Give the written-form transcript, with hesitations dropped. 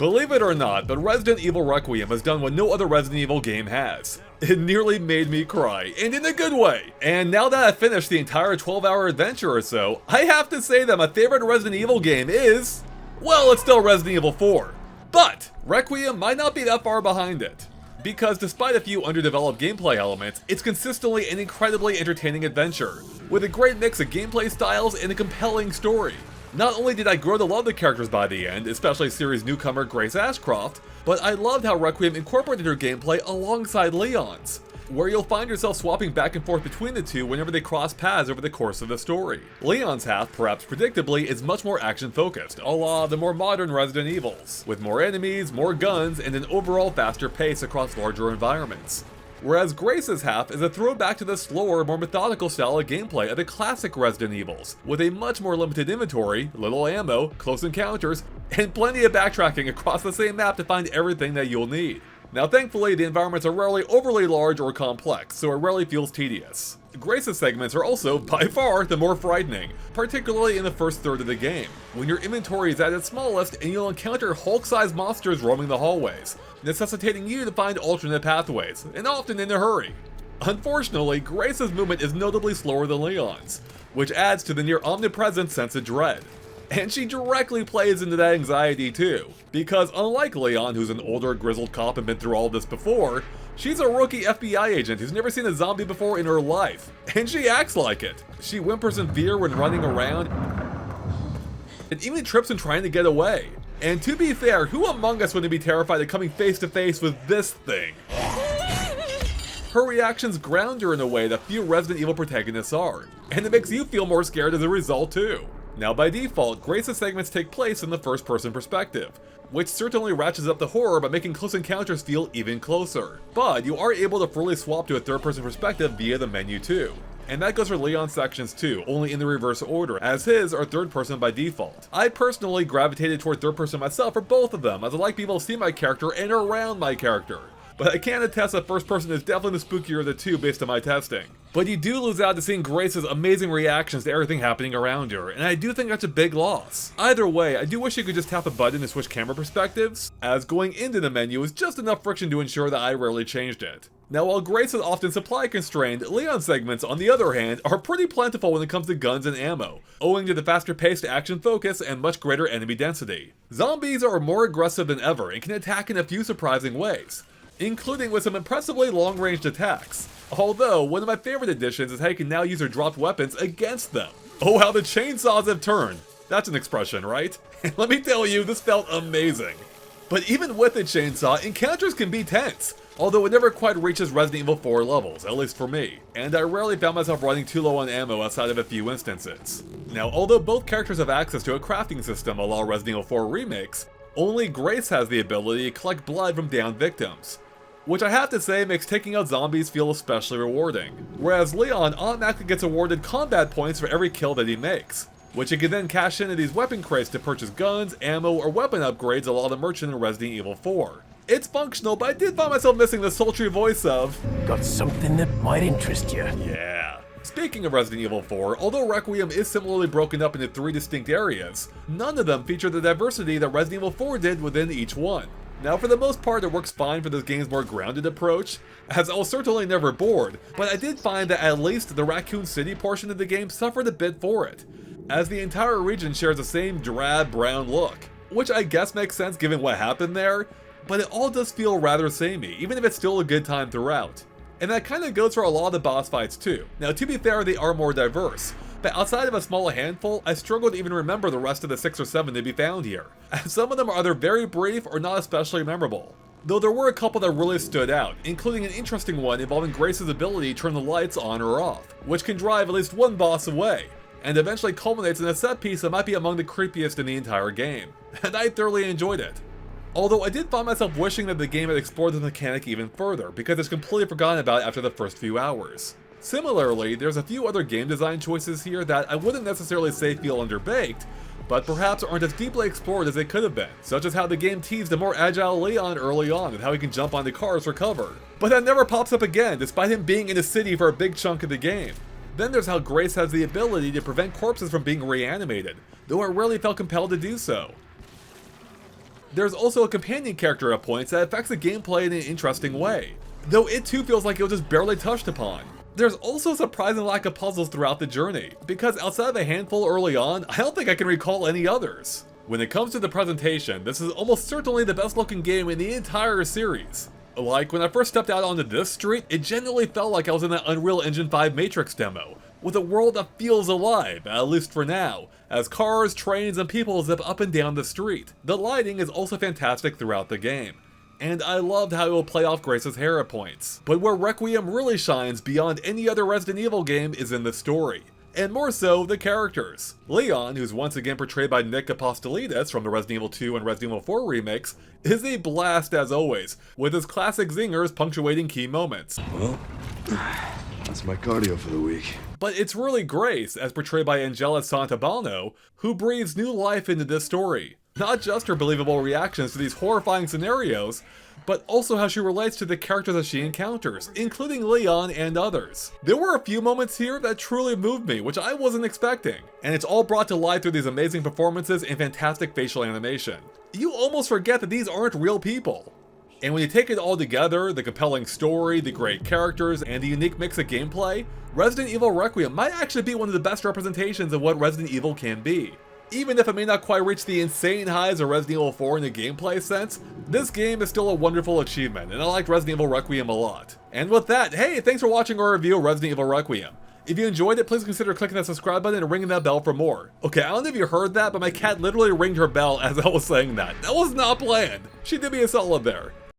Believe it or not, but Resident Evil Requiem has done what no other Resident Evil game has. It nearly made me cry, and in a good way. And now that I've finished the entire 12-hour adventure or so, I have to say that my favorite Resident Evil game is, well, it's still Resident Evil 4. But Requiem might not be that far behind it, because despite a few underdeveloped gameplay elements, it's consistently an incredibly entertaining adventure, with a great mix of gameplay styles and a compelling story. Not only did I grow to love the characters by the end, especially series newcomer Grace Ashcroft, but I loved how Requiem incorporated her gameplay alongside Leon's, where you'll find yourself swapping back and forth between the two whenever they cross paths over the course of the story. Leon's half, perhaps predictably, is much more action-focused, a la the more modern Resident Evils, with more enemies, more guns, and an overall faster pace across larger environments. Whereas Grace's half is a throwback to the slower, more methodical style of gameplay of the classic Resident Evils, with a much more limited inventory, little ammo, close encounters, and plenty of backtracking across the same map to find everything that you'll need. Now thankfully, the environments are rarely overly large or complex, so it rarely feels tedious. Grace's segments are also, by far, the more frightening, particularly in the first third of the game, when your inventory is at its smallest and you'll encounter Hulk-sized monsters roaming the hallways, necessitating you to find alternate pathways, and often in a hurry. Unfortunately, Grace's movement is notably slower than Leon's, which adds to the near omnipresent sense of dread. And she directly plays into that anxiety too, because unlike Leon, who's an older, grizzled cop and been through all this before, she's a rookie FBI agent who's never seen a zombie before in her life, and she acts like it. She whimpers in fear when running around, and even trips in trying to get away. And to be fair, who among us wouldn't be terrified of coming face to face with this thing? Her reactions ground her in a way that few Resident Evil protagonists are, and it makes you feel more scared as a result too. Now by default, Grace's segments take place in the first-person perspective, which certainly ratchets up the horror by making close encounters feel even closer. But you are able to fully swap to a third-person perspective via the menu too. And that goes for Leon's sections too, only in the reverse order, as his are third-person by default. I personally gravitated toward third-person myself for both of them, as I like people to see my character and around my character. But I can attest that first person is definitely the spookier of the two based on my testing. But you do lose out to seeing Grace's amazing reactions to everything happening around her, and I do think that's a big loss. Either way, I do wish you could just tap a button to switch camera perspectives, as going into the menu is just enough friction to ensure that I rarely changed it. Now while Grace is often supply constrained, Leon's segments, on the other hand, are pretty plentiful when it comes to guns and ammo, owing to the faster paced action focus and much greater enemy density. Zombies are more aggressive than ever and can attack in a few surprising ways, including with some impressively long-ranged attacks. Although, one of my favorite additions is how you can now use your dropped weapons against them. Oh, how the chainsaws have turned! That's an expression, right? And let me tell you, this felt amazing. But even with the chainsaw, encounters can be tense, although it never quite reaches Resident Evil 4 levels, at least for me, and I rarely found myself running too low on ammo outside of a few instances. Now, although both characters have access to a crafting system a la Resident Evil 4 remakes, only Grace has the ability to collect blood from downed victims, which I have to say makes taking out zombies feel especially rewarding, whereas Leon automatically gets awarded combat points for every kill that he makes, which he can then cash into these weapon crates to purchase guns, ammo, or weapon upgrades a la the merchant in Resident Evil 4. It's functional, but I did find myself missing the sultry voice of, "Got something that might interest you." Yeah. Speaking of Resident Evil 4, although Requiem is similarly broken up into 3 distinct areas, none of them feature the diversity that Resident Evil 4 did within each one. Now for the most part it works fine for this game's more grounded approach, as I was certainly never bored, but I did find that at least the Raccoon City portion of the game suffered a bit for it, as the entire region shares the same drab brown look, which I guess makes sense given what happened there, but it all does feel rather samey, even if it's still a good time throughout. And that kinda goes for a lot of the boss fights too. Now to be fair, they are more diverse, but outside of a small handful, I struggle to even remember the rest of the 6 or 7 to be found here, as some of them are either very brief or not especially memorable. Though there were a couple that really stood out, including an interesting one involving Grace's ability to turn the lights on or off, which can drive at least one boss away, and eventually culminates in a set piece that might be among the creepiest in the entire game, and I thoroughly enjoyed it. Although I did find myself wishing that the game had explored the mechanic even further, because it's completely forgotten about it after the first few hours. Similarly, there's a few other game design choices here that I wouldn't necessarily say feel underbaked, but perhaps aren't as deeply explored as they could have been, such as how the game teased a more agile Leon early on and how he can jump onto cars for cover. But that never pops up again, despite him being in a city for a big chunk of the game. Then there's how Grace has the ability to prevent corpses from being reanimated, though I rarely felt compelled to do so. There's also a companion character at points that affects the gameplay in an interesting way, though it too feels like it was just barely touched upon. There's also a surprising lack of puzzles throughout the journey, because outside of a handful early on, I don't think I can recall any others. When it comes to the presentation, this is almost certainly the best looking game in the entire series. Like, when I first stepped out onto this street, it genuinely felt like I was in that Unreal Engine 5 Matrix demo, with a world that feels alive, at least for now, as cars, trains, and people zip up and down the street. The lighting is also fantastic throughout the game, and I loved how it will play off Grace's hair at points. But where Requiem really shines beyond any other Resident Evil game is in the story, and more so, the characters. Leon, who's once again portrayed by Nick Apostolides from the Resident Evil 2 and Resident Evil 4 remakes, is a blast as always, with his classic zingers punctuating key moments. Well, that's my cardio for the week. But it's really Grace, as portrayed by Angela Santabalno, who breathes new life into this story. Not just her believable reactions to these horrifying scenarios, but also how she relates to the characters that she encounters, including Leon and others. There were a few moments here that truly moved me, which I wasn't expecting, and it's all brought to life through these amazing performances and fantastic facial animation. You almost forget that these aren't real people. And when you take it all together, the compelling story, the great characters, and the unique mix of gameplay, Resident Evil Requiem might actually be one of the best representations of what Resident Evil can be. Even if it may not quite reach the insane highs of Resident Evil 4 in the gameplay sense, this game is still a wonderful achievement, and I liked Resident Evil Requiem a lot. And with that, hey, thanks for watching our review of Resident Evil Requiem. If you enjoyed it, please consider clicking that subscribe button and ringing that bell for more. Okay, I don't know if you heard that, but my cat literally ringed her bell as I was saying that. That was not planned. She did me a solid there.